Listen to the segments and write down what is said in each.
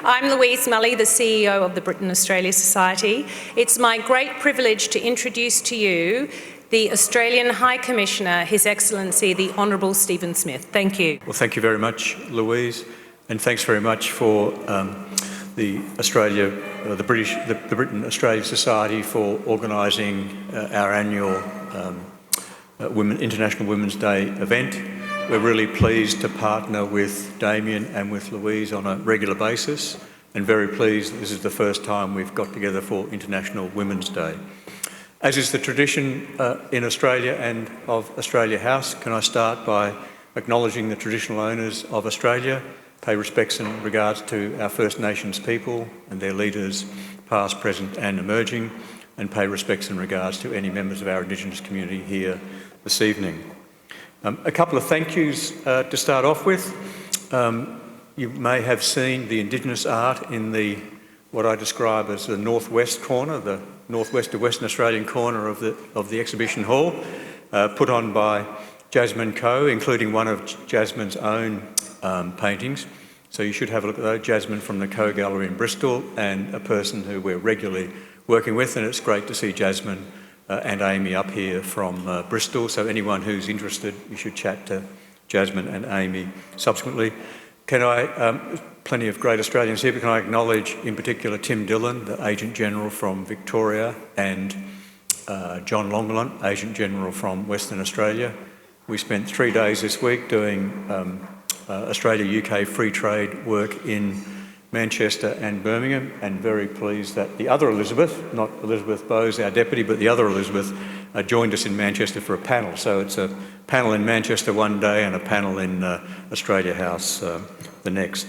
I'm Louise Mully, the CEO of the Britain-Australia Society. It's my great privilege to introduce to you the Australian High Commissioner, His Excellency, the Honourable Stephen Smith. Thank you. Well, thank you very much, Louise, and thanks very much for the Britain-Australia Society for organising our annual International Women's Day event. We're really pleased to partner with Damien and with Louise on a regular basis, and very pleased this is the first time we've got together for International Women's Day. As is the tradition in Australia and of Australia House, can I start by acknowledging the traditional owners of Australia, pay respects and regards to our First Nations people and their leaders, past, present and emerging, and pay respects and regards to any members of our Indigenous community here this evening. A couple of thank yous to start off with. You may have seen the Indigenous art in what I describe as the northwest corner, the northwest of Western Australian corner of the exhibition hall, put on by Jasmine Coe, including one of Jasmine's own paintings. So you should have a look at those. Jasmine from the Coe Gallery in Bristol, and a person who we're regularly working with, and it's great to see Jasmine and Amy up here from Bristol. So anyone who's interested, you should chat to Jasmine and Amy subsequently. Can I, plenty of great Australians here, but can I acknowledge in particular Tim Dillon, the Agent General from Victoria, and John Longalunt, Agent General from Western Australia. We spent 3 days this week doing Australia-UK free trade work in Manchester and Birmingham, and very pleased that the other Elisabeth, not Elisabeth Bowes, our deputy, but the other Elisabeth, joined us in Manchester for a panel. So it's a panel in Manchester one day and a panel in Australia House the next.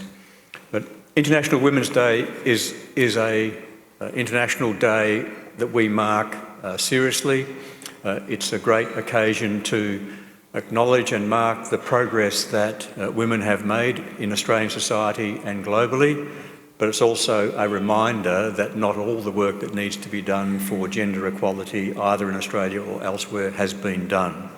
But International Women's Day is a international day that we mark seriously. It's a great occasion to acknowledge and mark the progress that women have made in Australian society and globally, but it's also a reminder that not all the work that needs to be done for gender equality, either in Australia or elsewhere, has been done.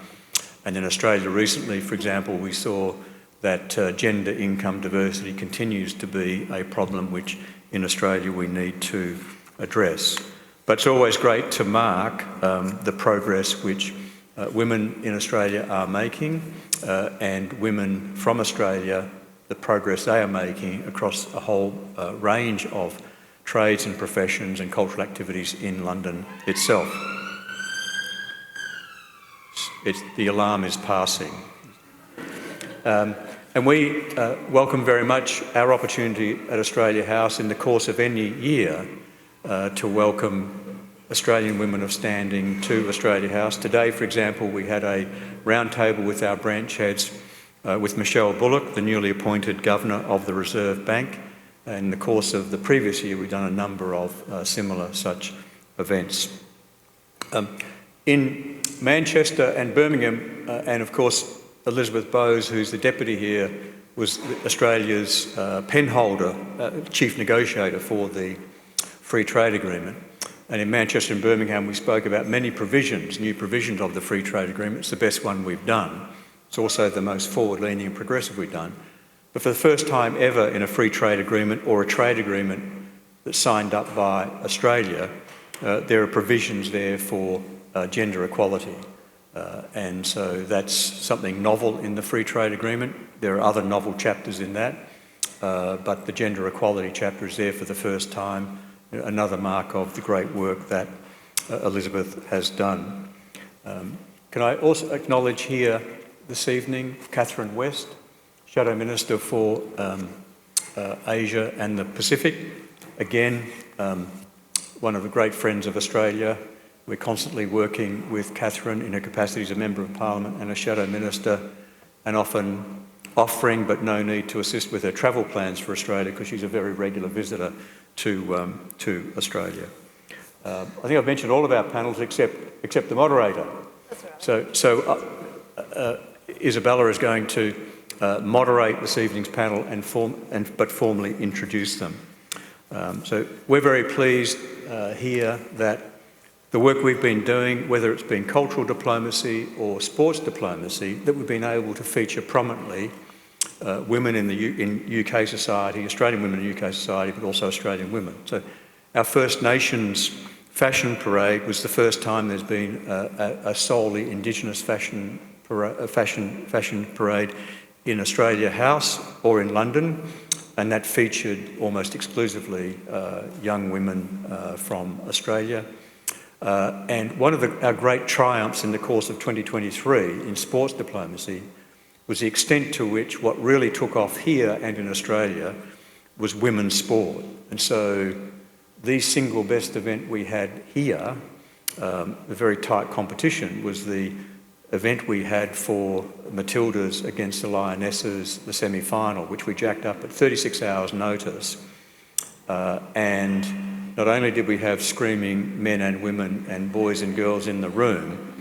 And in Australia recently, for example, we saw that gender income diversity continues to be a problem which in Australia we need to address. But it's always great to mark the progress which women in Australia are making, and women from Australia, the progress they are making across a whole range of trades and professions and cultural activities in London itself. The alarm is passing. And we welcome very much our opportunity at Australia House in the course of any year to welcome Australian women of standing to Australia House. Today, for example, we had a roundtable with our branch heads with Michelle Bullock, the newly appointed Governor of the Reserve Bank. In the course of the previous year, we've done a number of similar such events. In Manchester and Birmingham, and of course Elisabeth Bowes, who's the deputy here, was Australia's penholder, chief negotiator for the Free Trade Agreement. And in Manchester and Birmingham, we spoke about many provisions, new provisions of the Free Trade Agreement. It's the best one we've done. It's also the most forward-leaning and progressive we've done. But for the first time ever in a free trade agreement or a trade agreement that's signed up by Australia, there are provisions there for gender equality. And so that's something novel in the Free Trade Agreement. There are other novel chapters in that, but the gender equality chapter is there for the first time. Another mark of the great work that Elisabeth has done. Can I also acknowledge here this evening Catherine West, Shadow Minister for Asia and the Pacific. Again, one of the great friends of Australia. We're constantly working with Catherine in her capacity as a Member of Parliament and a Shadow Minister, and often offering but no need to assist with her travel plans for Australia because she's a very regular visitor to Australia. I think I've mentioned all of our panels except the moderator. That's right. So Isabella is going to moderate this evening's panel but formally introduce them. So we're very pleased here that the work we've been doing, whether it's been cultural diplomacy or sports diplomacy, that we've been able to feature prominently women in UK society, Australian women in UK society, but also Australian women. So our First Nations fashion parade was the first time there's been a solely Indigenous fashion parade in Australia House or in London, and that featured almost exclusively young women from Australia. And one of our great triumphs in the course of 2023 in sports diplomacy was the extent to which what really took off here and in Australia was women's sport. And so the single best event we had here, a very tight competition, was the event we had for Matildas against the Lionesses, the semi-final, which we jacked up at 36 hours notice. And not only did we have screaming men and women and boys and girls in the room,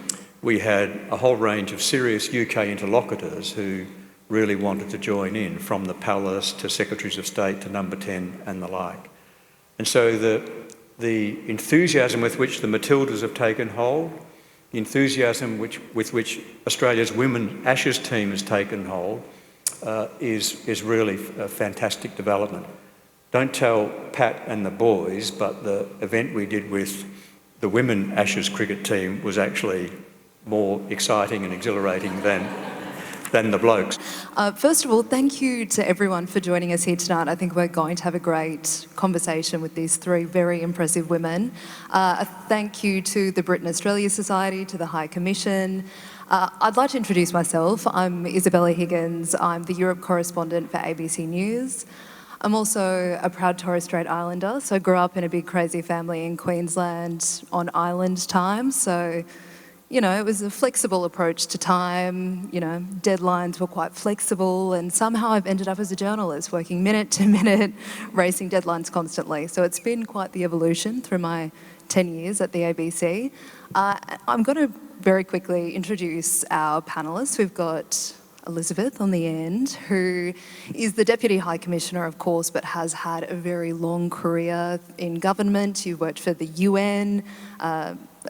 we had a whole range of serious UK interlocutors who really wanted to join in, from the Palace to Secretaries of State to Number 10 and the like. And so the enthusiasm with which the Matildas have taken hold, the enthusiasm with which Australia's women Ashes team has taken hold is really a fantastic development. Don't tell Pat and the boys, but the event we did with the women Ashes cricket team was actually more exciting and exhilarating than the blokes. First of all, thank you to everyone for joining us here tonight. I think we're going to have a great conversation with these three very impressive women. A thank you to the Britain Australia Society, to the High Commission. I'd like to introduce myself. I'm Isabella Higgins. I'm the Europe correspondent for ABC News. I'm also a proud Torres Strait Islander, so I grew up in a big crazy family in Queensland on island time, so you know, it was a flexible approach to time, you know, deadlines were quite flexible, and somehow I've ended up as a journalist, working minute to minute, racing deadlines constantly. So it's been quite the evolution through my 10 years at the ABC. I'm going to very quickly introduce our panellists. We've got Elisabeth on the end, who is the Deputy High Commissioner, of course, but has had a very long career in government. You've worked for the UN,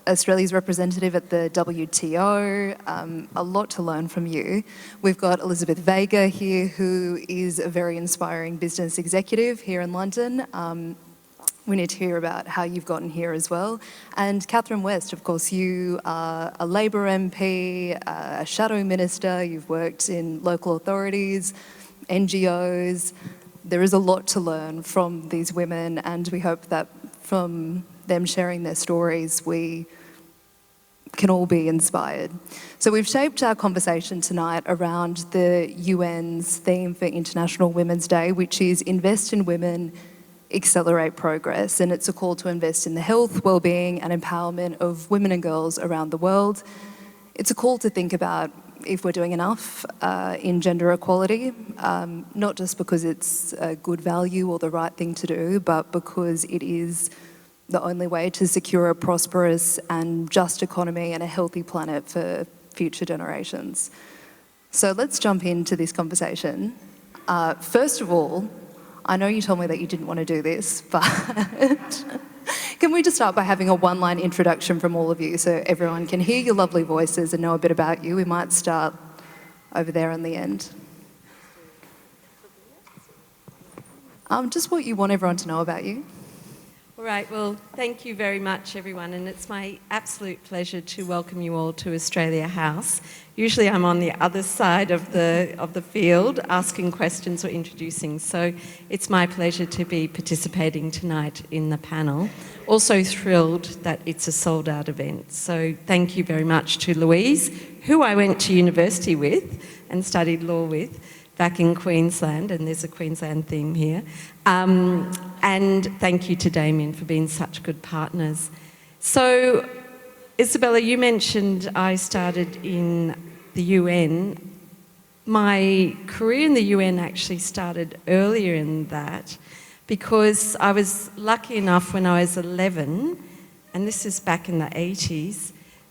Australia's representative at the WTO, a lot to learn from you. We've got Elisabeth Vega here, who is a very inspiring business executive here in London. We need to hear about how you've gotten here as well. And Catherine West, of course, you are a Labor MP, a shadow minister, you've worked in local authorities, NGOs. There is a lot to learn from these women, and we hope that from them sharing their stories, we can all be inspired. So we've shaped our conversation tonight around the UN's theme for International Women's Day, which is Invest in Women, Accelerate Progress. And it's a call to invest in the health, well-being and empowerment of women and girls around the world. It's a call to think about if we're doing enough in gender equality, not just because it's a good value or the right thing to do, but because it is the only way to secure a prosperous and just economy and a healthy planet for future generations. So let's jump into this conversation. First of all, I know you told me that you didn't want to do this, but can we just start by having a one-line introduction from all of you so everyone can hear your lovely voices and know a bit about you? We might start over there in the end. Just what you want everyone to know about you. All right, well, thank you very much, everyone, and it's my absolute pleasure to welcome you all to Australia House. Usually I'm on the other side of the field, asking questions or introducing, so it's my pleasure to be participating tonight in the panel. Also thrilled that it's a sold-out event, so thank you very much to Louise, who I went to university with and studied law with, back in Queensland, and there's a Queensland theme here. And thank you to Damien for being such good partners. So, Isabella, you mentioned I started in the UN. My career in the UN actually started earlier in that because I was lucky enough when I was 11, and this is back in the 80s,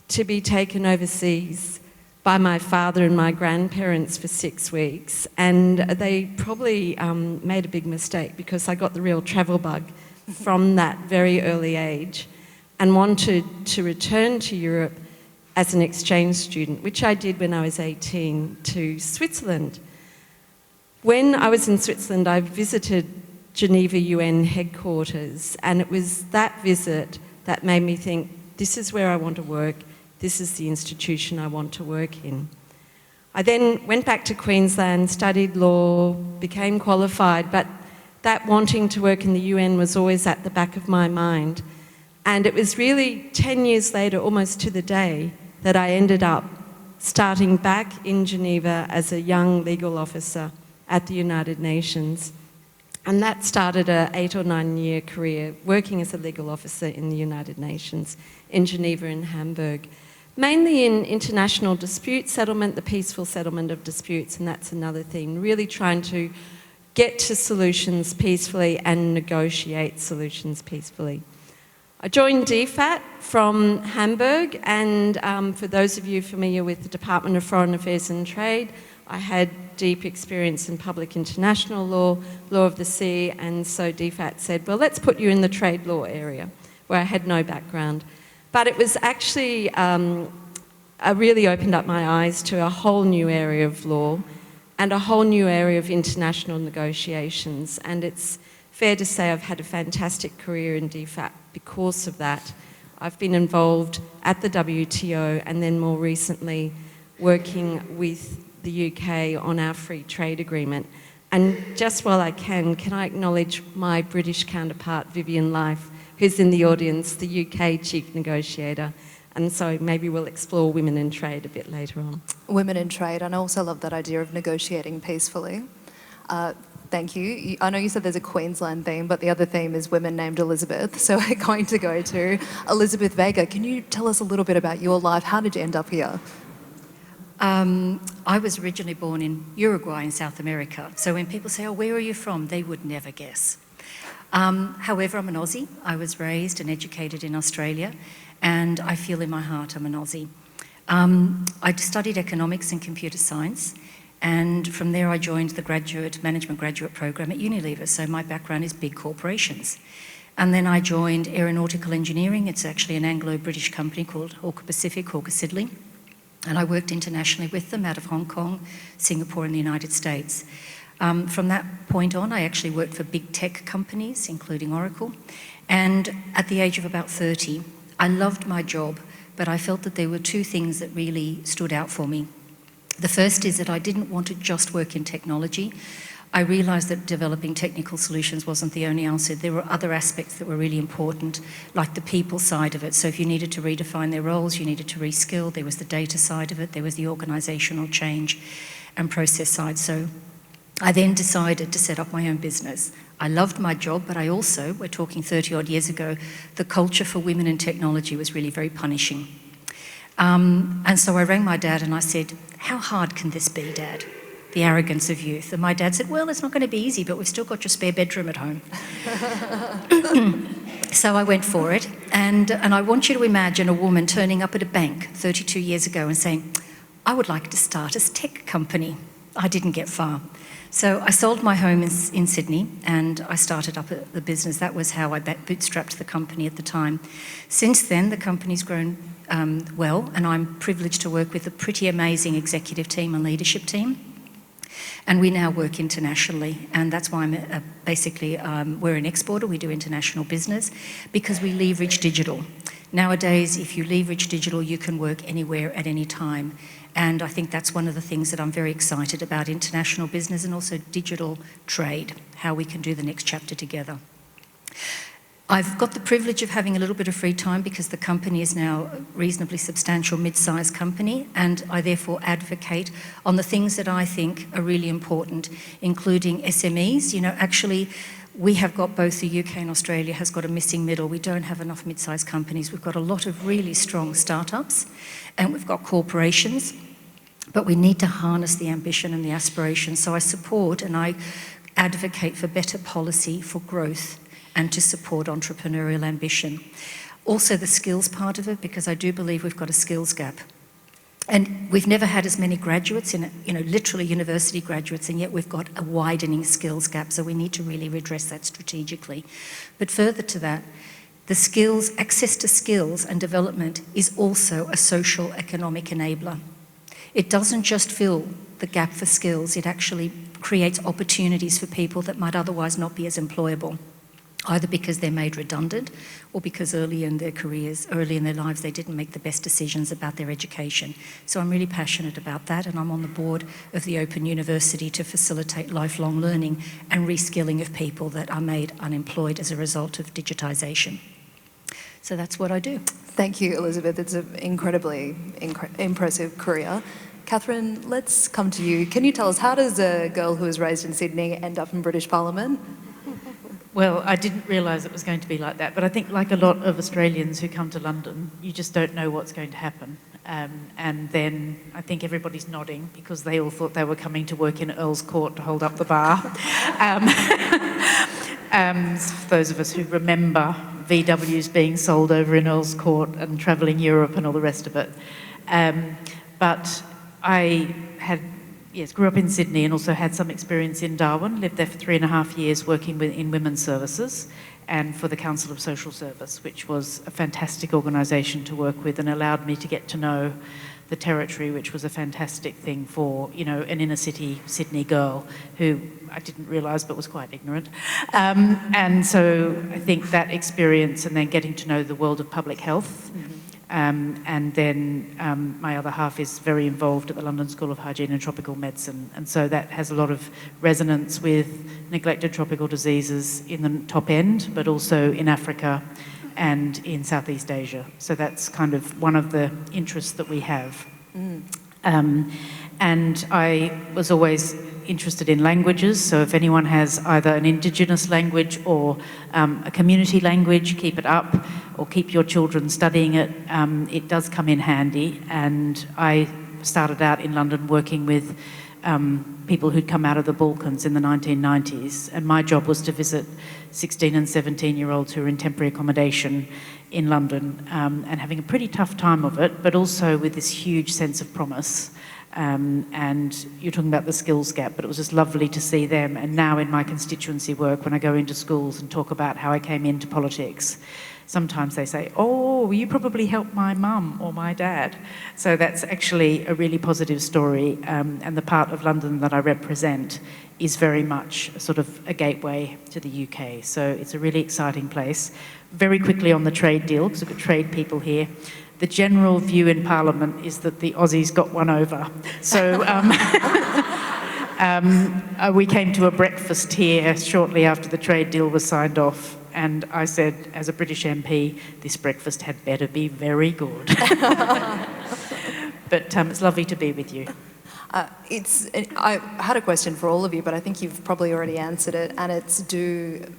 to be taken overseas by my father and my grandparents for 6 weeks, and they probably made a big mistake because I got the real travel bug from that very early age and wanted to return to Europe as an exchange student, which I did when I was 18, to Switzerland. When I was in Switzerland, I visited Geneva UN headquarters, and it was that visit that made me think, this is where I want to work, this is the institution I want to work in. I then went back to Queensland, studied law, became qualified, but that wanting to work in the UN was always at the back of my mind. And it was really 10 years later, almost to the day, that I ended up starting back in Geneva as a young legal officer at the United Nations. And that started an 8 or 9 year career working as a legal officer in the United Nations in Geneva and Hamburg. Mainly in international dispute settlement, the peaceful settlement of disputes, and that's another thing, really trying to get to solutions peacefully and negotiate solutions peacefully. I joined DFAT from Hamburg, and for those of you familiar with the Department of Foreign Affairs and Trade, I had deep experience in public international law, law of the sea, and so DFAT said, well, let's put you in the trade law area, where I had no background. But it was actually, really opened up my eyes to a whole new area of law and a whole new area of international negotiations. And it's fair to say I've had a fantastic career in DFAT because of that. I've been involved at the WTO and then more recently working with the UK on our free trade agreement. And just while I can I acknowledge my British counterpart, Vivian Life, who's in the audience, the UK chief negotiator. And so maybe we'll explore women in trade a bit later on. Women in trade, and I also love that idea of negotiating peacefully. Thank you. I know you said there's a Queensland theme, but the other theme is women named Elisabeth. So we're going to go to Elisabeth Vega. Can you tell us a little bit about your life? How did you end up here? I was originally born in Uruguay in South America. So when people say, oh, where are you from? They would never guess. However, I'm an Aussie. I was raised and educated in Australia, and I feel in my heart I'm an Aussie. I studied economics and computer science, and from there I joined the management graduate program at Unilever, so my background is big corporations. And then I joined Aeronautical Engineering. It's actually an Anglo-British company called Hawker Pacific, Hawker Siddeley, and I worked internationally with them out of Hong Kong, Singapore and the United States. From that point on, I actually worked for big tech companies, including Oracle. And at the age of about 30, I loved my job, but I felt that there were two things that really stood out for me. The first is that I didn't want to just work in technology. I realised that developing technical solutions wasn't the only answer. There were other aspects that were really important, like the people side of it. So if you needed to redefine their roles, you needed to reskill. There was the data side of it. There was the organisational change and process side. So I then decided to set up my own business. I loved my job, but I also, we're talking 30 odd years ago, the culture for women in technology was really very punishing. And so I rang my dad and I said, how hard can this be, Dad? The arrogance of youth. And my dad said, well, it's not going to be easy, but we've still got your spare bedroom at home. So I went for it. And I want you to imagine a woman turning up at a bank 32 years ago and saying, I would like to start a tech company. I didn't get far. So I sold my home in Sydney and I started up the business. That was how I bootstrapped the company at the time. Since then, the company's grown well, and I'm privileged to work with a pretty amazing executive team and leadership team. And we now work internationally, and that's why I'm basically, we're an exporter. We do international business because we leverage digital. Nowadays, if you leverage digital, you can work anywhere at any time. And I think that's one of the things that I'm very excited about, international business and also digital trade, how we can do the next chapter together. I've got the privilege of having a little bit of free time because the company is now a reasonably substantial mid-sized company, and I therefore advocate on the things that I think are really important, including SMEs. You know, actually, we have got both the UK and Australia has got a missing middle. We don't have enough mid-sized companies. We've got a lot of really strong startups and we've got corporations, but we need to harness the ambition and the aspiration. So I support and I advocate for better policy for growth and to support entrepreneurial ambition. Also the skills part of it, because I do believe we've got a skills gap. And we've never had as many graduates, literally university graduates, and yet we've got a widening skills gap, so we need to really redress that strategically. But further to that, the skills, access to skills and development is also a social economic enabler. It doesn't just fill the gap for skills. It actually creates opportunities for people that might otherwise not be as employable, either because they're made redundant or because early in their careers, early in their lives, they didn't make the best decisions about their education. So I'm really passionate about that, and I'm on the board of the Open University to facilitate lifelong learning and reskilling of people that are made unemployed as a result of digitisation. So that's what I do. Thank you, Elisabeth. It's an incredibly impressive career. Catherine, let's come to you. Can you tell us, how does a girl who was raised in Sydney end up in British Parliament? Well, I didn't realise it was going to be like that, but I think like a lot of Australians who come to London, you just don't know what's going to happen. And then I think everybody's nodding because they all thought they were coming to work in Earl's Court to hold up the bar. For those of us who remember VWs being sold over in Earl's Court and travelling Europe and all the rest of it. But I grew up in Sydney and also had some experience in Darwin, lived there for 3.5 years working in women's services and for the Council of Social Service, which was a fantastic organisation to work with and allowed me to get to know the territory, which was a fantastic thing for, you know, an inner city Sydney girl who I didn't realise but was quite ignorant. And so I think that experience and then getting to know the world of public health. And then my other half is very involved at the London School of Hygiene and Tropical Medicine, and so that has a lot of resonance with neglected tropical diseases in the top end, but also in Africa and in Southeast Asia. So that's kind of one of the interests that we have. And I was always interested in languages, so if anyone has either an Indigenous language or a community language, keep it up, or keep your children studying it. It does come in handy, and I started out in London working with people who'd come out of the Balkans in the 1990s, and my job was to visit 16 and 17-year-olds who were in temporary accommodation in London and having a pretty tough time of it, but also with this huge sense of promise. And you're talking about the skills gap, but it was just lovely to see them. And now in my constituency work, when I go into schools and talk about how I came into politics, sometimes they say, oh, you probably helped my mum or my dad. So that's actually a really positive story. And the part of London that I represent is very much sort of a gateway to the UK. So it's a really exciting place. Very quickly on the trade deal, because we've got trade people here. The general view in Parliament is that the Aussies got one over. So we came to a breakfast here shortly after the trade deal was signed off, and I said, as a British MP, this breakfast had better be very good. But it's lovely to be with you. I had a question for all of you, but I think you've probably already answered it, and it's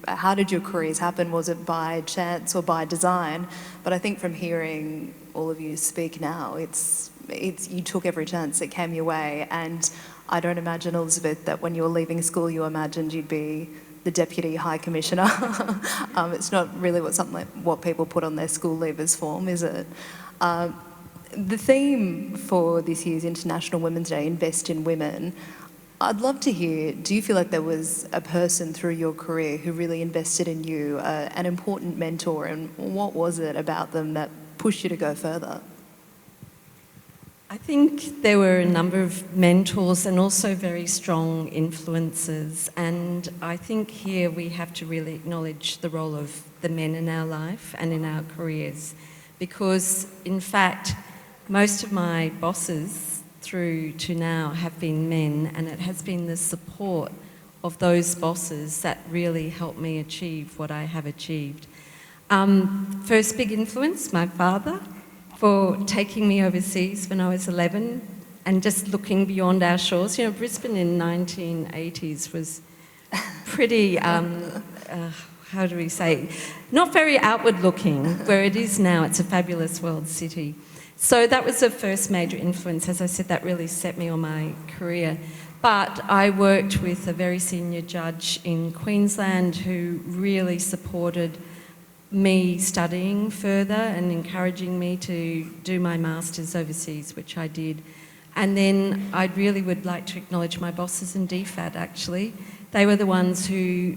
how did your careers happen? Was it by chance or by design? But I think from hearing all of you speak now, it's you took every chance that came your way, and I don't imagine, Elisabeth, that when you were leaving school you imagined you'd be the Deputy High Commissioner. It's not really what people put on their school leavers form, is it? The theme for this year's International Women's Day, Invest in Women, I'd love to hear, do you feel like there was a person through your career who really invested in you, an important mentor, and what was it about them that pushed you to go further? I think there were a number of mentors and also very strong influences, and I think here we have to really acknowledge the role of the men in our life and in our careers, because in fact most of my bosses through to now have been men, and it has been the support of those bosses that really helped me achieve what I have achieved. First big influence, my father, for taking me overseas when I was 11 and just looking beyond our shores. You know, Brisbane in 1980s was pretty, how do we say, not very outward looking, where it is now. It's a fabulous world city. So that was the first major influence. As I said, that really set me on my career. But I worked with a very senior judge in Queensland who really supported me studying further and encouraging me to do my master's overseas, which I did. And then I really would like to acknowledge my bosses in DFAT, actually. They were the ones who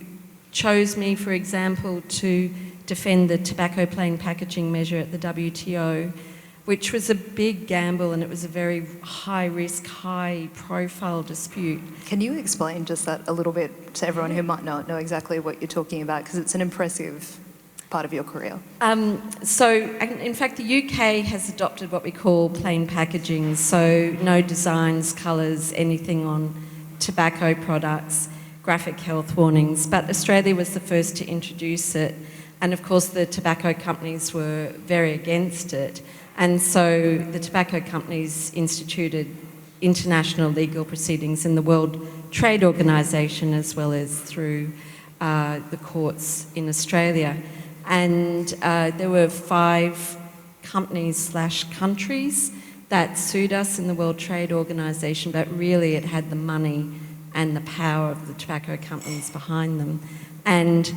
chose me, for example, to defend the tobacco plain packaging measure at the WTO. which was a big gamble, and it was a very high-risk, high-profile dispute. Can you explain just that a little bit to everyone who might not know exactly what you're talking about, because it's an impressive part of your career? In fact, the UK has adopted what we call plain packaging, so no designs, colours, anything on tobacco products, graphic health warnings, but Australia was the first to introduce it, and of course the tobacco companies were very against it, and so the tobacco companies instituted international legal proceedings in the World Trade Organisation as well as through the courts in Australia. And there were 5 companies/countries that sued us in the World Trade Organisation, but really it had the money and the power of the tobacco companies behind them. And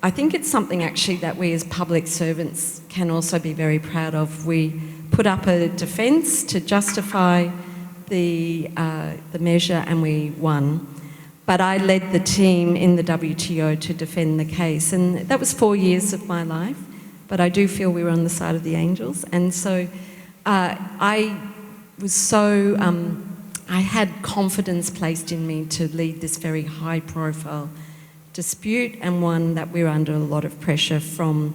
I think it's something actually that we as public servants can also be very proud of. We put up a defence to justify the measure, and we won. But I led the team in the WTO to defend the case, and that was 4 years of my life, but I do feel we were on the side of the angels. And so I had confidence placed in me to lead this very high-profile dispute, and one that we were under a lot of pressure from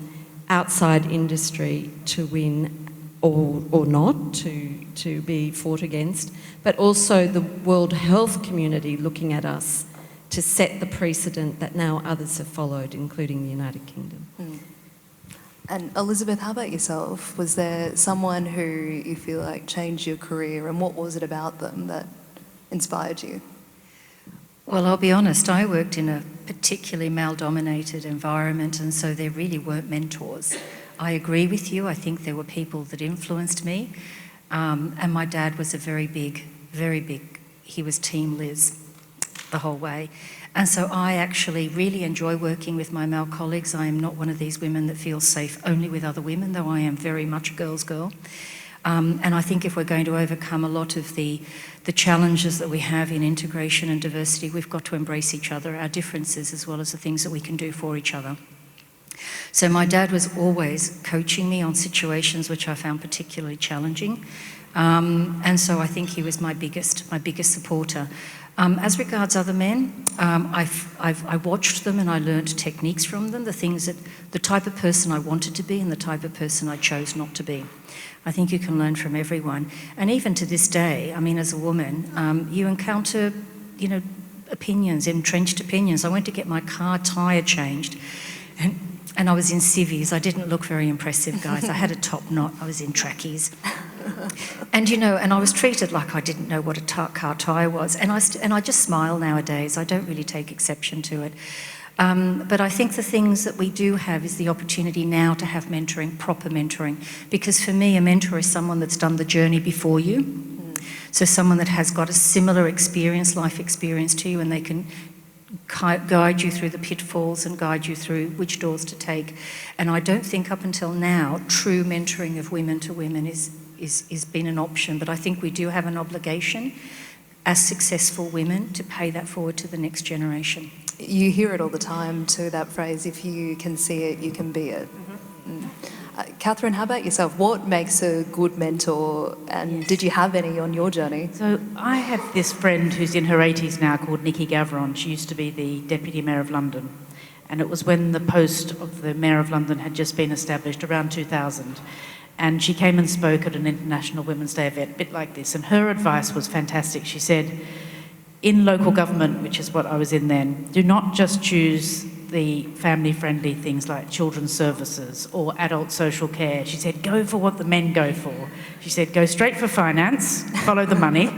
outside industry to win or not, to be fought against, but also the World Health Community looking at us to set the precedent that now others have followed, including the United Kingdom. And Elisabeth, how about yourself? Was there someone who you feel like changed your career, and what was it about them that inspired you? Well, I'll be honest, I worked in a particularly male-dominated environment, and so there really weren't mentors. I agree with you. I think there were people that influenced me. And my dad was a very big, he was Team Liz the whole way. And so I actually really enjoy working with my male colleagues. I am not one of these women that feels safe only with other women, though I am very much a girl's girl. And I think if we're going to overcome a lot of the challenges that we have in integration and diversity, we've got to embrace each other, our differences, as well as the things that we can do for each other. So my dad was always coaching me on situations which I found particularly challenging. And so I think he was my biggest supporter. As regards other men, I watched them and I learned techniques from them, the type of person I wanted to be and the type of person I chose not to be. I think you can learn from everyone. And even to this day, I mean, as a woman, you encounter, opinions, entrenched opinions. I went to get my car tyre changed, and I was in civvies. I didn't look very impressive, guys. I had a top knot. I was in trackies. And, and I was treated like I didn't know what a car tyre was. And I just smile nowadays. I don't really take exception to it. But I think the things that we do have is the opportunity now to have mentoring, proper mentoring. Because for me, a mentor is someone that's done the journey before you. So someone that has got a similar experience, life experience to you, and they can guide you through the pitfalls and guide you through which doors to take. And I don't think up until now, true mentoring of women to women is been an option. But I think we do have an obligation as successful women to pay that forward to the next generation. You hear it all the time too, that phrase, if you can see it, you can be it. Catherine, how about yourself? What makes a good mentor, and did you have any on your journey? So I have this friend who's in her 80s now called Nikki Gavron. She used to be the Deputy Mayor of London, and it was when the post of the Mayor of London had just been established around 2000. And she came and spoke at an International Women's Day event, a bit like this, and her advice was fantastic. She said, in local government, which is what I was in then, do not just choose the family-friendly things like children's services or adult social care. She said, go for what the men go for. She said, go straight for finance, follow the money,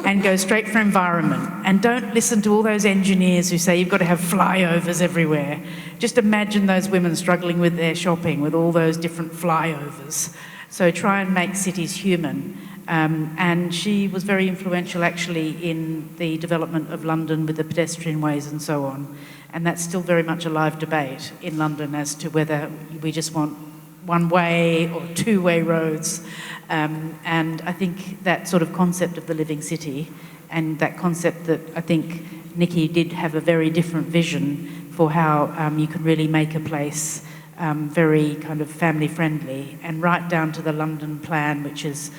and go straight for environment. And don't listen to all those engineers who say you've got to have flyovers everywhere. Just imagine those women struggling with their shopping with all those different flyovers. So try and make cities human. And she was very influential actually in the development of London with the pedestrian ways and so on. And that's still very much a live debate in London as to whether we just want one-way or two-way roads. And I think that sort of concept of the living city, and that concept that I think Nikki did have a very different vision for how you can really make a place very kind of family friendly, and right down to the London Plan, which is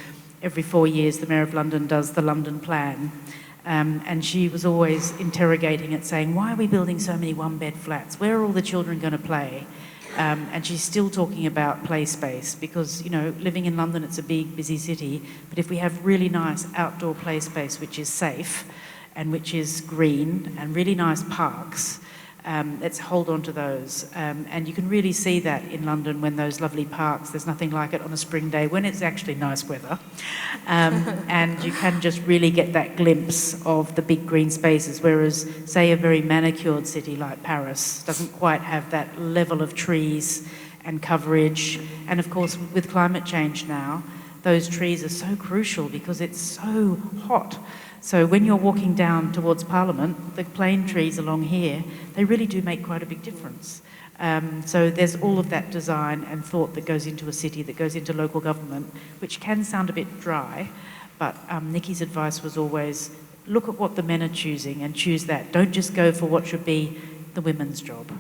every 4 years the Mayor of London does the London Plan. And she was always interrogating it, saying, why are we building so many one-bed flats? Where are all the children going to play? And she's still talking about play space because, you know, living in London, it's a big, busy city, but if we have really nice outdoor play space which is safe and which is green and really nice parks, let's hold on to those. And you can really see that in London when those lovely parks, there's nothing like it on a spring day when it's actually nice weather. And you can just really get that glimpse of the big green spaces, whereas, say, a very manicured city like Paris doesn't quite have that level of trees and coverage. And of course, with climate change now, those trees are so crucial because it's so hot. So when you're walking down towards Parliament, the plane trees along here, they really do make quite a big difference. So there's all of that design and thought that goes into a city, that goes into local government, which can sound a bit dry, but Nikki's advice was always, look at what the men are choosing and choose that. Don't just go for what should be the women's job.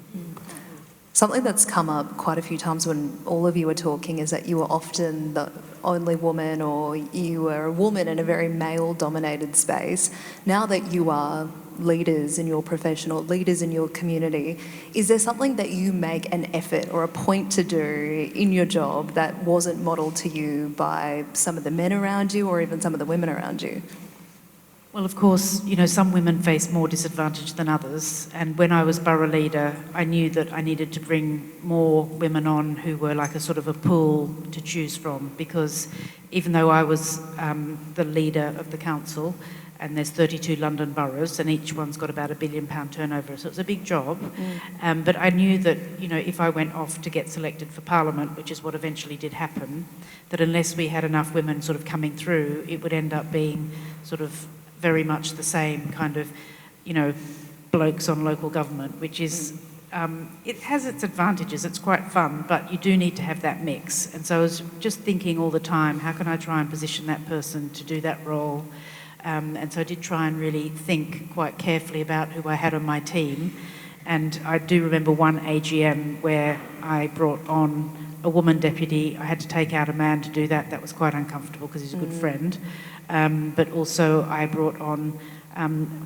Something that's come up quite a few times when all of you were talking is that you were often the only woman, or you were a woman in a very male-dominated space. Now that you are leaders in your profession or leaders in your community, is there something that you make an effort or a point to do in your job that wasn't modelled to you by some of the men around you or even some of the women around you? Well, of course, you know, some women face more disadvantage than others. And when I was borough leader, I knew that I needed to bring more women on who were like a sort of a pool to choose from, because even though I was the leader of the council, and there's 32 London boroughs, and each one's got about £1 billion turnover, so it's a big job. But I knew that, you know, if I went off to get selected for Parliament, which is what eventually did happen, that unless we had enough women sort of coming through, it would end up being sort of very much the same kind of, you know, blokes on local government, which is, it has its advantages, it's quite fun, but you do need to have that mix. And so I was just thinking all the time, how can I try and position that person to do that role? And so I did try and really think quite carefully about who I had on my team. And I do remember one AGM where I brought on a woman deputy. I had to take out a man to do that. That was quite uncomfortable because he's a good friend. But also I brought on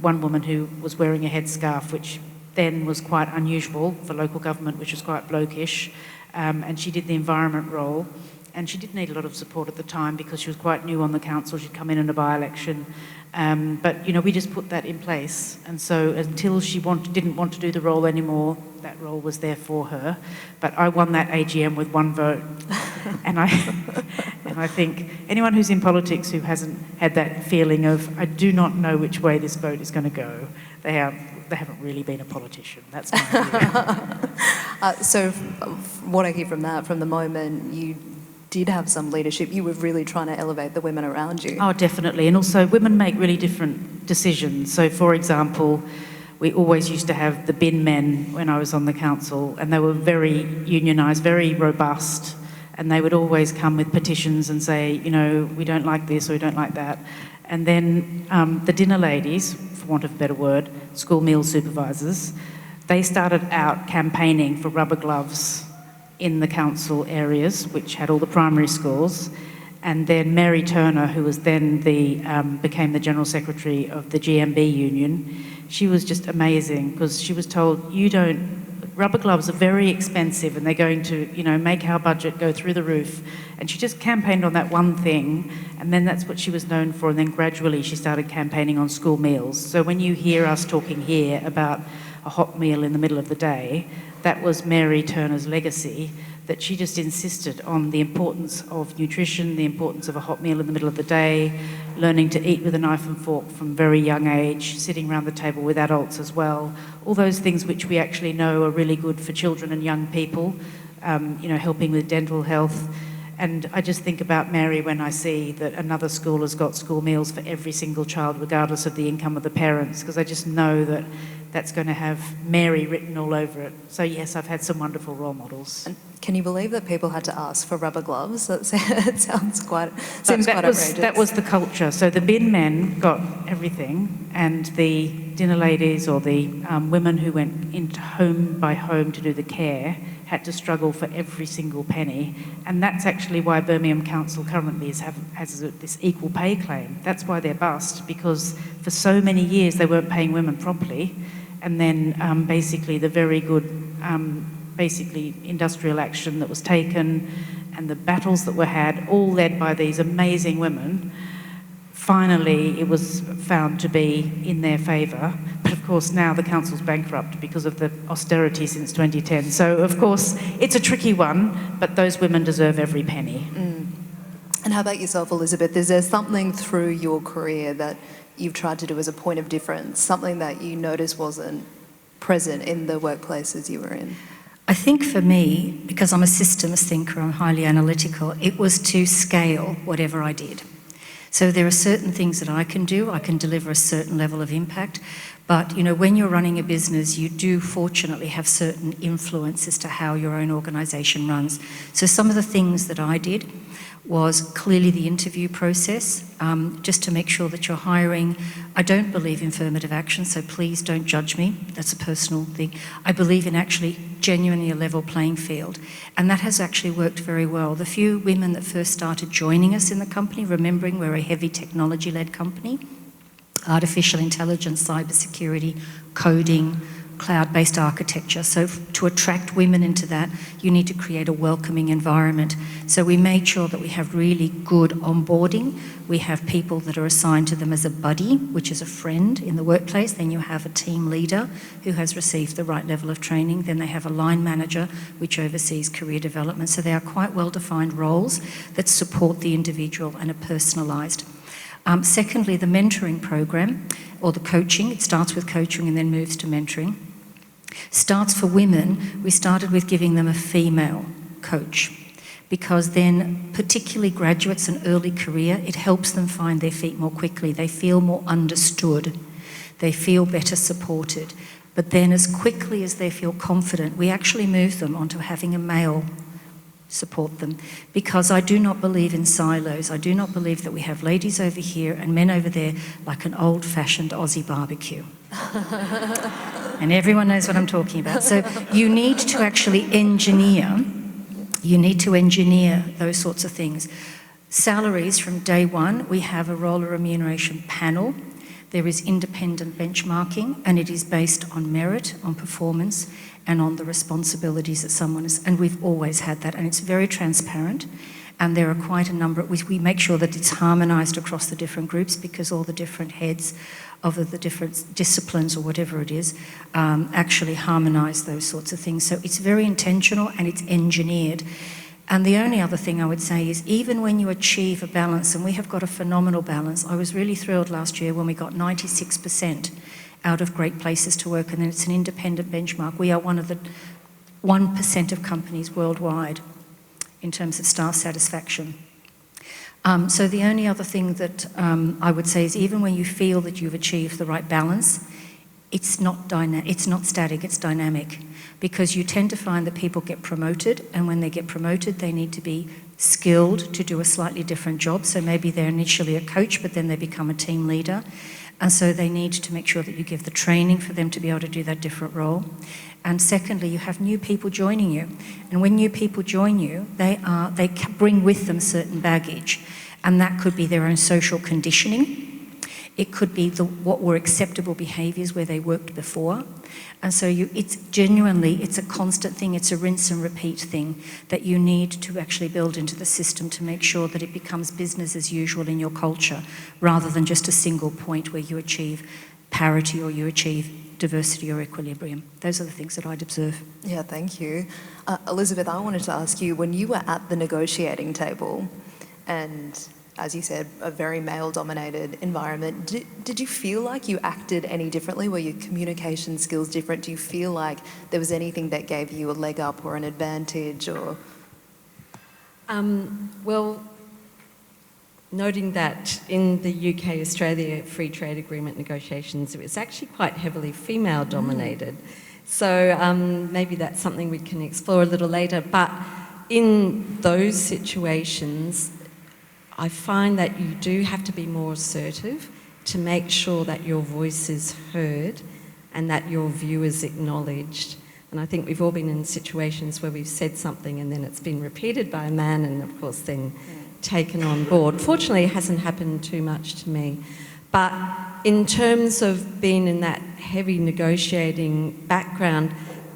one woman who was wearing a headscarf, which then was quite unusual for local government, which was quite blokish. And she did the environment role. And she did need a lot of support at the time because she was quite new on the council. She'd come in a by-election. But, you know, we just put that in place. And so until she didn't want to do the role anymore, that role was there for her. But I won that AGM with 1 vote. And I think anyone who's in politics who hasn't had that feeling of, I do not know which way this vote is going to go, they haven't really been a politician. That's my view. So what I hear from that, from the moment you did have some leadership, you were really trying to elevate the women around you. Oh, definitely. And also women make really different decisions. So, for example, we always used to have the bin men when I was on the council, and they were very unionised, very robust, and they would always come with petitions and say, you know, we don't like this or we don't like that. And then the dinner ladies, for want of a better word, school meal supervisors, they started out campaigning for rubber gloves in the council areas, which had all the primary schools. And then Mary Turner, who was then became the General Secretary of the GMB Union, she was just amazing because she was told, rubber gloves are very expensive and they're going to, you know, make our budget go through the roof. And she just campaigned on that one thing, and then that's what she was known for. And then gradually she started campaigning on school meals. So when you hear us talking here about a hot meal in the middle of the day, that was Mary Turner's legacy, that she just insisted on the importance of nutrition, the importance of a hot meal in the middle of the day, learning to eat with a knife and fork from a very young age, sitting around the table with adults as well. All those things which we actually know are really good for children and young people, you know, helping with dental health. And I just think about Mary when I see that another school has got school meals for every single child, regardless of the income of the parents, because I just know that that's going to have Mary written all over it. So yes, I've had some wonderful role models. And can you believe that people had to ask for rubber gloves? It seems quite outrageous. That was the culture. So the bin men got everything, and the dinner ladies or the women who went into home by home to do the care had to struggle for every single penny. And that's actually why Birmingham Council currently has this equal pay claim. That's why they're bust, because for so many years they weren't paying women properly. And then basically the very good industrial action that was taken and the battles that were had, all led by these amazing women, finally it was found to be in their favour. But of course now the council's bankrupt because of the austerity since 2010. So of course it's a tricky one, but those women deserve every penny. And how about yourself, Elisabeth? Is there something through your career that you've tried to do as a point of difference, something that you noticed wasn't present in the workplaces you were in? I think for me, because I'm a systems thinker, I'm highly analytical, it was to scale whatever I did. So there are certain things that I can do. I can deliver a certain level of impact. But, you know, when you're running a business, you do fortunately have certain influence as to how your own organisation runs. So some of the things that I did was clearly the interview process, just to make sure that you're hiring. I don't believe in affirmative action, so please don't judge me. That's a personal thing. I believe in actually genuinely a level playing field, and that has actually worked very well. The few women that first started joining us in the company, remembering we're a heavy technology-led company, artificial intelligence, cybersecurity, coding, cloud-based architecture. So to attract women into that, you need to create a welcoming environment. So we made sure that we have really good onboarding. We have people that are assigned to them as a buddy, which is a friend in the workplace. Then you have a team leader who has received the right level of training. Then they have a line manager, which oversees career development. So they are quite well-defined roles that support the individual and are personalised. Secondly, the mentoring program, or the coaching, it starts with coaching and then moves to mentoring. Starts for women, we started with giving them a female coach, because then particularly graduates and early career, it helps them find their feet more quickly. They feel more understood. They feel better supported. But then as quickly as they feel confident, we actually move them onto having a male support them, because I do not believe in silos. I do not believe that we have ladies over here and men over there like an old-fashioned Aussie barbecue. And everyone knows what I'm talking about. So you need to actually engineer those sorts of things. Salaries from day one, we have a role remuneration panel. There is independent benchmarking, and it is based on merit, on performance, and on the responsibilities that someone is, and we've always had that, and it's very transparent, and there are quite a number, we make sure that it's harmonised across the different groups, because all the different heads of the different disciplines or whatever it is actually harmonise those sorts of things. So it's very intentional and it's engineered. And the only other thing I would say is, even when you achieve a balance, and we have got a phenomenal balance, I was really thrilled last year when we got 96% out of Great Places to Work, and then it's an independent benchmark. We are one of the 1% of companies worldwide in terms of staff satisfaction. So the only other thing that I would say is, even when you feel that you've achieved the right balance, it's not static, it's dynamic, because you tend to find that people get promoted, and when they get promoted, they need to be skilled to do a slightly different job. So maybe they're initially a coach, but then they become a team leader. And so they need to make sure that you give the training for them to be able to do that different role. And secondly, you have new people joining you. And when new people join you, they bring with them certain baggage. And that could be their own social conditioning. It could be what were acceptable behaviours where they worked before. And so it's a constant thing, it's a rinse and repeat thing that you need to actually build into the system to make sure that it becomes business as usual in your culture, rather than just a single point where you achieve parity or you achieve diversity or equilibrium. Those are the things that I'd observe. Yeah, thank you. Elisabeth, I wanted to ask you, when you were at the negotiating table, and as you said, a very male-dominated environment, did you feel like you acted any differently? Were your communication skills different? Do you feel like there was anything that gave you a leg up or an advantage? Or well, noting that in the UK-Australia Free Trade Agreement negotiations, it was actually quite heavily female-dominated. So maybe that's something we can explore a little later. But in those situations, I find that you do have to be more assertive to make sure that your voice is heard and that your view is acknowledged. And I think we've all been in situations where we've said something and then it's been repeated by a man and, of course, then taken on board. Fortunately, it hasn't happened too much to me. But in terms of being in that heavy negotiating background,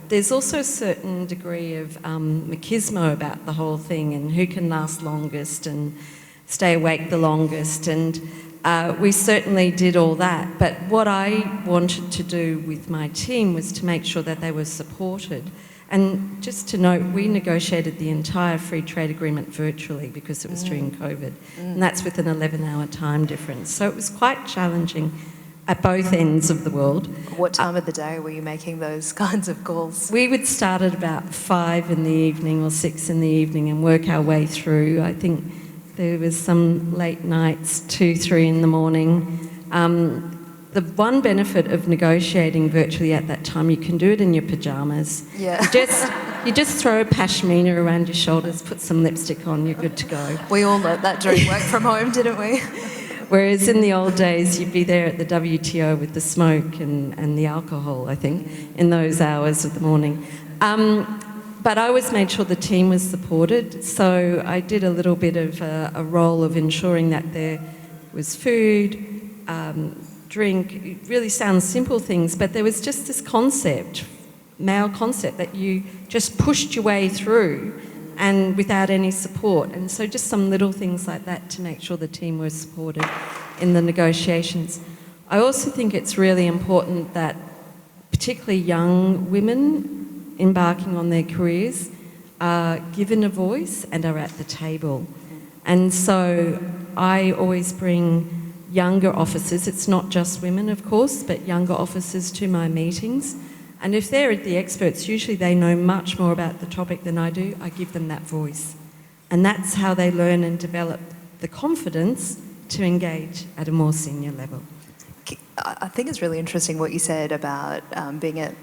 there's also a certain degree of machismo about the whole thing and who can last longest and stay awake the longest. And we certainly did all that. But what I wanted to do with my team was to make sure that they were supported. And just to note, we negotiated the entire free trade agreement virtually because it was during COVID. And that's with an 11-hour time difference. So it was quite challenging at both ends of the world. What time of the day were you making those kinds of calls? We would start at about 5 in the evening or 6 in the evening and work our way through. I think there was some late nights, 2, 3 in the morning. The one benefit of negotiating virtually at that time, you can do it in your pyjamas. Yeah. You just throw a pashmina around your shoulders, put some lipstick on, you're good to go. We all learnt that during work from home, didn't we? Whereas in the old days, you'd be there at the WTO with the smoke and the alcohol, I think, in those hours of the morning. But I always made sure the team was supported, so I did a little bit of a role of ensuring that there was food, drink. It really sounds simple things, but there was just this concept, male concept, that you just pushed your way through and without any support. And so just some little things like that to make sure the team was supported in the negotiations. I also think it's really important that particularly young women embarking on their careers are given a voice and are at the table. And so I always bring younger officers, it's not just women of course, but younger officers to my meetings. And if they're the experts, usually they know much more about the topic than I do, I give them that voice. And that's how they learn and develop the confidence to engage at a more senior level. I think it's really interesting what you said about being at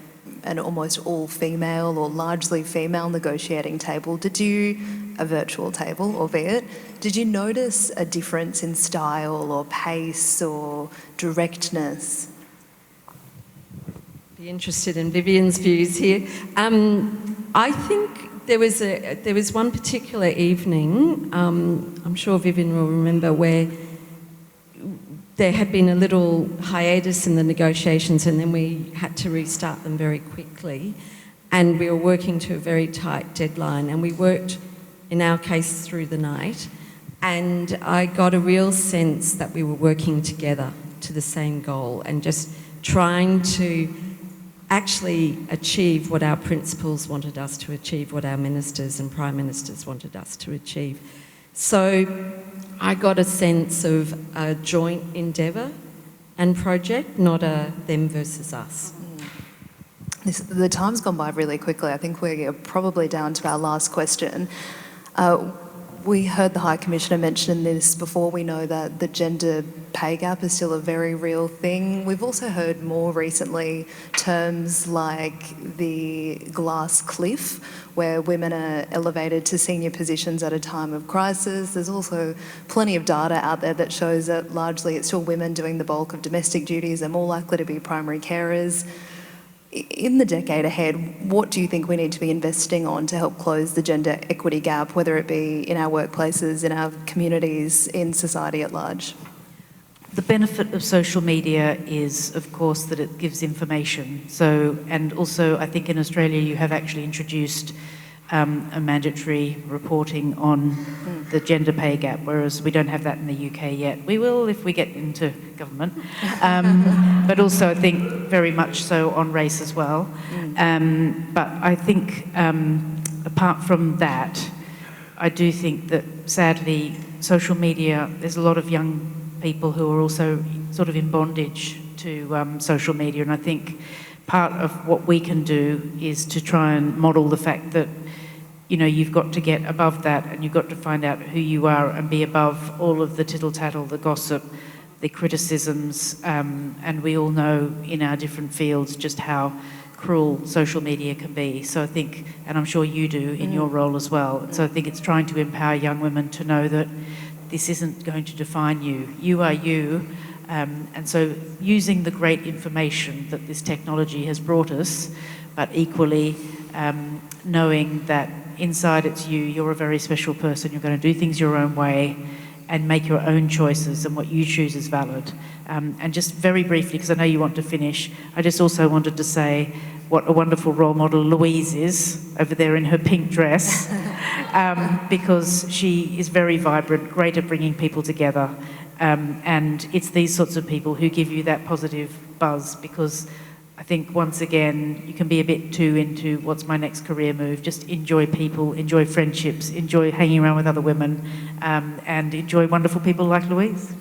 an almost all-female or largely female negotiating table. A virtual table, albeit, did you notice a difference in style or pace or directness? Be interested in Vivian's views here. I think there was one particular evening, I'm sure Vivian will remember, where there had been a little hiatus in the negotiations and then we had to restart them very quickly, and we were working to a very tight deadline, and we worked, in our case, through the night, and I got a real sense that we were working together to the same goal and just trying to actually achieve what our principals wanted us to achieve, what our ministers and prime ministers wanted us to achieve. So I got a sense of a joint endeavour and project, not a them versus us. The time's gone by really quickly. I think we're probably down to our last question. We heard the High Commissioner mention this before. We know that the gender pay gap is still a very real thing. We've also heard more recently terms like the glass cliff, where women are elevated to senior positions at a time of crisis. There's also plenty of data out there that shows that largely it's still women doing the bulk of domestic duties. They're more likely to be primary carers. In the decade ahead, what do you think we need to be investing on to help close the gender equity gap, whether it be in our workplaces, in our communities, in society at large? The benefit of social media is, of course, that it gives information. So, and also I think in Australia you have actually introduced a mandatory reporting on the gender pay gap, whereas we don't have that in the UK yet. We will if we get into government. But also I think very much so on race as well. But I think apart from that, I do think that sadly social media, there's a lot of young people who are also sort of in bondage to social media, and I think part of what we can do is to try and model the fact that, you know, you've got to get above that and you've got to find out who you are and be above all of the tittle-tattle, the gossip, the criticisms, and we all know in our different fields just how cruel social media can be. So I think, and I'm sure you do in your role as well, so I think it's trying to empower young women to know that this isn't going to define you. You are you. And so using the great information that this technology has brought us, but equally knowing that inside it's you, you're a very special person, you're going to do things your own way and make your own choices, and what you choose is valid. And just very briefly, because I know you want to finish, I just also wanted to say what a wonderful role model Louise is over there in her pink dress, because she is very vibrant, great at bringing people together. And it's these sorts of people who give you that positive buzz, because I think, once again, you can be a bit too into what's my next career move. Just enjoy people, enjoy friendships, enjoy hanging around with other women, and enjoy wonderful people like Louise.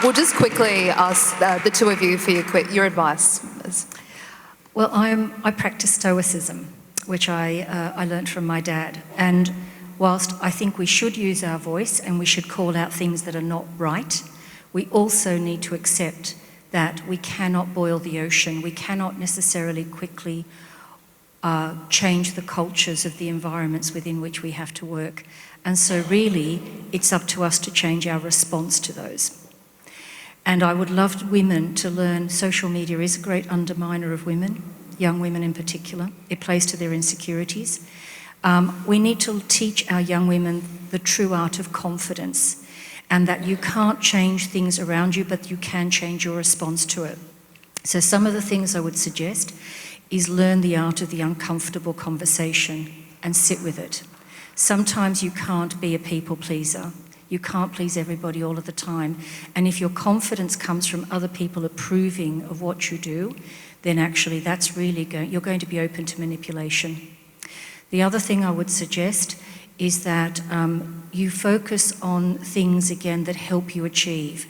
We'll just quickly ask the two of you for your advice. Well, I practice Stoicism, which I learnt from my dad. And whilst I think we should use our voice and we should call out things that are not right, we also need to accept that we cannot boil the ocean. We cannot necessarily quickly change the cultures of the environments within which we have to work. And so really, it's up to us to change our response to those. And I would love women to learn social media is a great underminer of women, young women in particular. It plays to their insecurities. We need to teach our young women the true art of confidence, and that you can't change things around you, but you can change your response to it. So some of the things I would suggest is learn the art of the uncomfortable conversation and sit with it. Sometimes you can't be a people pleaser. You can't please everybody all of the time. And if your confidence comes from other people approving of what you do, then actually that's really you're going to be open to manipulation. The other thing I would suggest is that you focus on things, again, that help you achieve,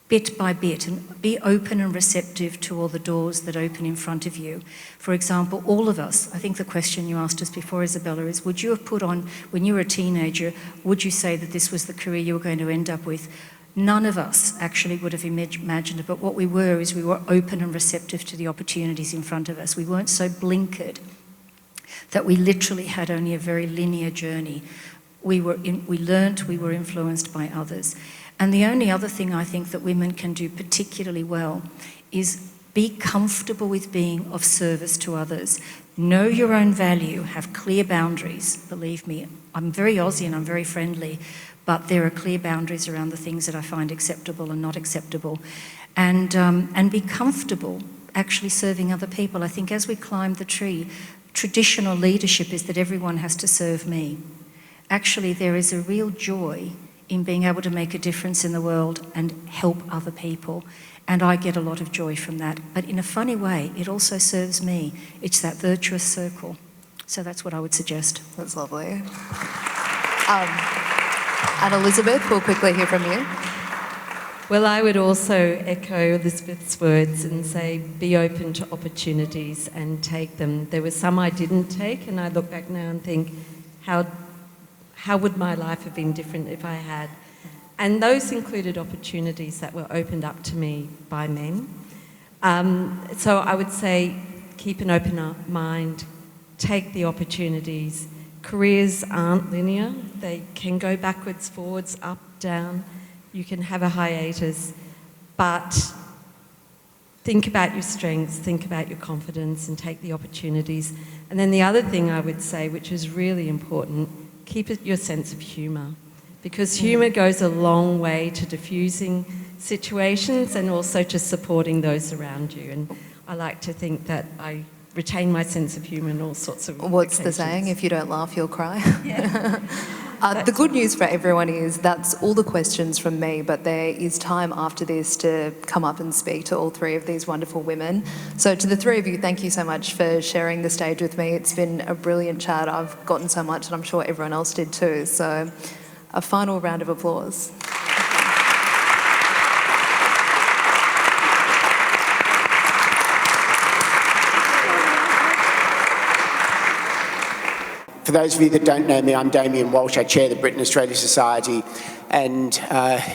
bit by bit, and be open and receptive to all the doors that open in front of you. For example, all of us, I think the question you asked us before, Isabella, is would you have put on, when you were a teenager, would you say that this was the career you were going to end up with? None of us actually would have imagined it, but what we were is we were open and receptive to the opportunities in front of us. We weren't so blinkered that we literally had only a very linear journey. We learnt, we were influenced by others. And the only other thing I think that women can do particularly well is be comfortable with being of service to others. Know your own value, have clear boundaries. Believe me, I'm very Aussie and I'm very friendly, but there are clear boundaries around the things that I find acceptable and not acceptable. And be comfortable actually serving other people. I think as we climb the tree, traditional leadership is that everyone has to serve me. Actually, there is a real joy in being able to make a difference in the world and help other people. And I get a lot of joy from that. But in a funny way, it also serves me. It's that virtuous circle. So that's what I would suggest. That's lovely. And Elisabeth, we'll quickly hear from you. Well, I would also echo Elisabeth's words and say be open to opportunities and take them. There were some I didn't take, and I look back now and think, how would my life have been different if I had? And those included opportunities that were opened up to me by men. So I would say keep an open mind, take the opportunities. Careers aren't linear. They can go backwards, forwards, up, down. You can have a hiatus, but think about your strengths, think about your confidence, and take the opportunities. And then the other thing I would say, which is really important, keep your sense of humour, because humour goes a long way to diffusing situations and also to supporting those around you. And I like to think that I retain my sense of humour in all sorts of What's occasions. the saying? If you don't laugh, you'll cry. Yeah. The good news for everyone is that's all the questions from me, but there is time after this to come up and speak to all three of these wonderful women. So to the three of you, thank you so much for sharing the stage with me. It's been a brilliant chat. I've gotten so much, and I'm sure everyone else did too. So a final round of applause. For those of you that don't know me, I'm Damien Walsh. I chair the Britain Australia Society, And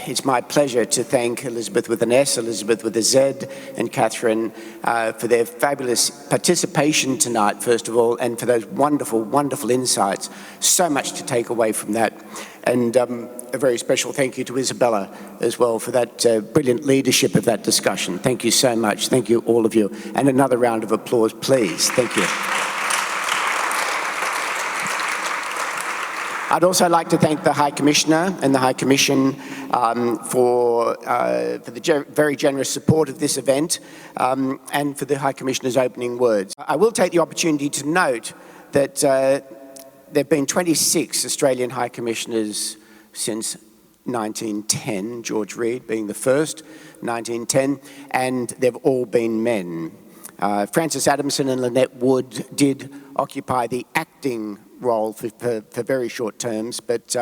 it's my pleasure to thank Elisabeth with an S, Elisabeth with a Z, and Catherine for their fabulous participation tonight, first of all, and for those wonderful, wonderful insights. So much to take away from that. And a very special thank you to Isabella as well for that brilliant leadership of that discussion. Thank you so much. Thank you, all of you. And another round of applause, please. Thank you. I'd also like to thank the High Commissioner and the High Commission for the very generous support of this event and for the High Commissioner's opening words. I will take the opportunity to note that there have been 26 Australian High Commissioners since 1910, George Reid being the first, 1910, and they've all been men. Francis Adamson and Lynette Wood did occupy the acting role for very short terms, but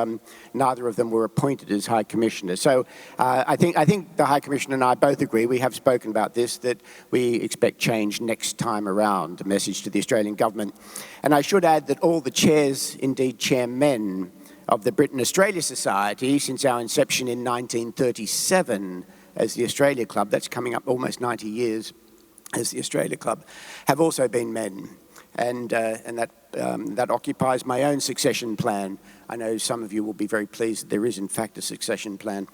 neither of them were appointed as High Commissioners. So I think the High Commissioner and I both agree, we have spoken about this, that we expect change next time around, a message to the Australian government. And I should add that all the chairs, indeed chairmen, of the Britain-Australia Society since our inception in 1937 as the Australia Club, that's coming up almost 90 years as the Australia Club, have also been men. And that occupies my own succession plan. I know some of you will be very pleased that there is, in fact, a succession plan.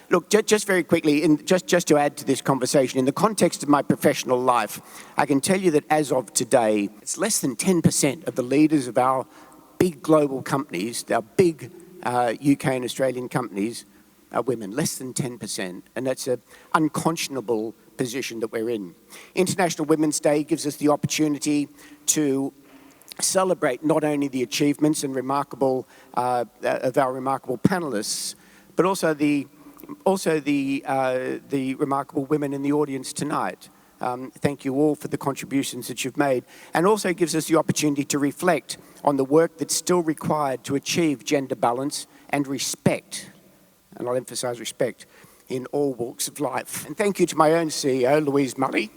Look, just very quickly, just to add to this conversation, in the context of my professional life, I can tell you that as of today, it's less than 10% of the leaders of our big global companies, our big UK and Australian companies, are women, less than 10%. And that's an unconscionable position that we're in. International Women's Day gives us the opportunity to celebrate not only the achievements and remarkable of our remarkable panelists, but also the remarkable women in the audience tonight. Thank you all for the contributions that you've made, and also gives us the opportunity to reflect on the work that's still required to achieve gender balance and respect, and I'll emphasise respect, in all walks of life. And thank you to my own CEO, Louise Mully,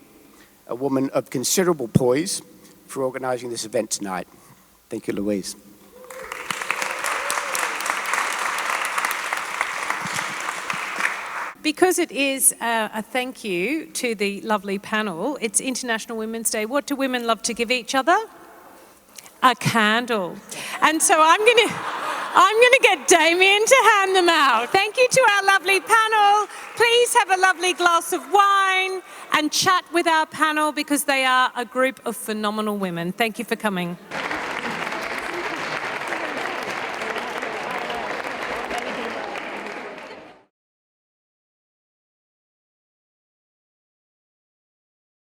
a woman of considerable poise, for organising this event tonight. Thank you, Louise. Because it is a thank you to the lovely panel, it's International Women's Day. What do women love to give each other? A candle. And so I'm going to get Damien to hand them out. Thank you to our lovely panel. Please have a lovely glass of wine and chat with our panel because they are a group of phenomenal women. Thank you for coming.